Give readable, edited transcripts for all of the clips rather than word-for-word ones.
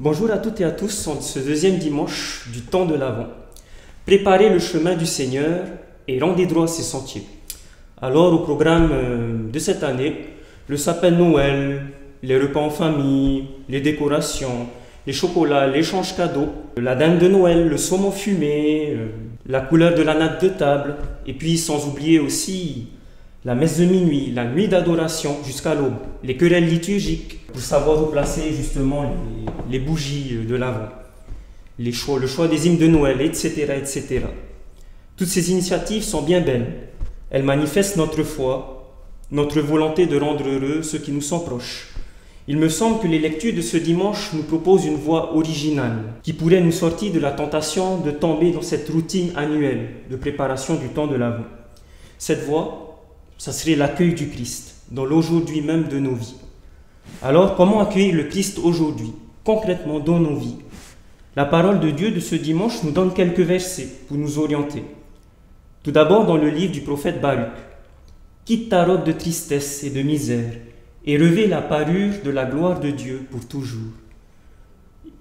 Bonjour à toutes et à tous en ce deuxième dimanche du temps de l'Avent. Préparez le chemin du Seigneur et rendez droit ses sentiers. Alors au programme de cette année, le sapin de Noël, les repas en famille, les décorations, les chocolats, l'échange cadeaux, la dinde de Noël, le saumon fumé, la couleur de la nappe de table, et puis sans oublier aussi la messe de minuit, la nuit d'adoration jusqu'à l'aube, les querelles liturgiques pour savoir où placer justement les bougies de l'Avent, le choix des hymnes de Noël, etc., etc. Toutes ces initiatives sont bien belles. Elles manifestent notre foi, notre volonté de rendre heureux ceux qui nous sont proches. Il me semble que les lectures de ce dimanche nous proposent une voie originale qui pourrait nous sortir de la tentation de tomber dans cette routine annuelle de préparation du temps de l'Avent. Cette voie, ça serait l'accueil du Christ dans l'aujourd'hui même de nos vies. Alors, comment accueillir le Christ aujourd'hui, concrètement dans nos vies? La parole de Dieu de ce dimanche nous donne quelques versets pour nous orienter. Tout d'abord dans le livre du prophète Baruch. « Quitte ta robe de tristesse et de misère, et revêt la parure de la gloire de Dieu pour toujours. »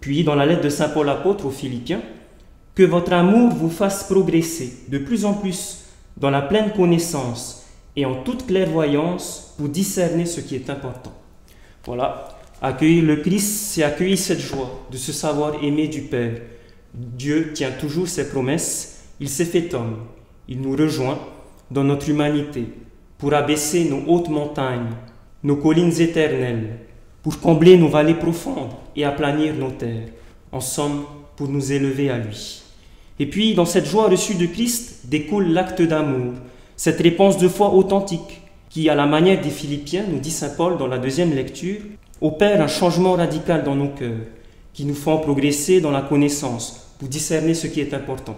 Puis dans la lettre de saint Paul apôtre aux Philippiens, « Que votre amour vous fasse progresser de plus en plus dans la pleine connaissance et en toute clairvoyance pour discerner ce qui est important. » Voilà, accueillir le Christ, c'est accueillir cette joie de se savoir aimé du Père. Dieu tient toujours ses promesses, il s'est fait homme, il nous rejoint dans notre humanité pour abaisser nos hautes montagnes, nos collines éternelles, pour combler nos vallées profondes et aplanir nos terres, en somme pour nous élever à lui. Et puis, dans cette joie reçue de Christ, découle l'acte d'amour, cette réponse de foi authentique qui, à la manière des Philippiens, nous dit saint Paul dans la deuxième lecture, opère un changement radical dans nos cœurs, qui nous font progresser dans la connaissance pour discerner ce qui est important.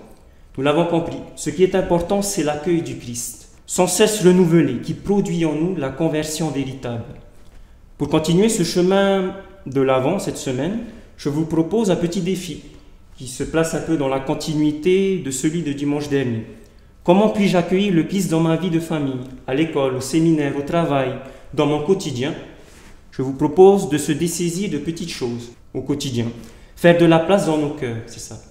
Nous l'avons compris, ce qui est important, c'est l'accueil du Christ, sans cesse renouvelé, qui produit en nous la conversion véritable. Pour continuer ce chemin de l'Avent cette semaine, je vous propose un petit défi qui se place un peu dans la continuité de celui de dimanche dernier. Comment puis-je accueillir le Christ dans ma vie de famille, à l'école, au séminaire, au travail, dans mon quotidien? Je vous propose de se dessaisir de petites choses au quotidien. Faire de la place dans nos cœurs, c'est ça.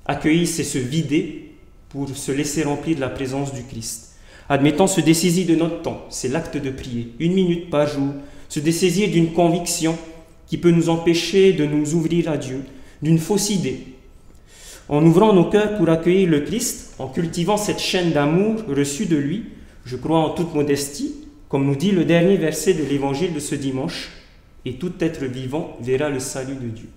Accueillir, c'est se vider pour se laisser remplir de la présence du Christ. Admettons se dessaisir de notre temps, c'est l'acte de prier, 1 minute par jour. Se dessaisir d'une conviction qui peut nous empêcher de nous ouvrir à Dieu, d'une fausse idée. En ouvrant nos cœurs pour accueillir le Christ, en cultivant cette chaîne d'amour reçue de lui, je crois en toute modestie, comme nous dit le dernier verset de l'évangile de ce dimanche, « Et tout être vivant verra le salut de Dieu. »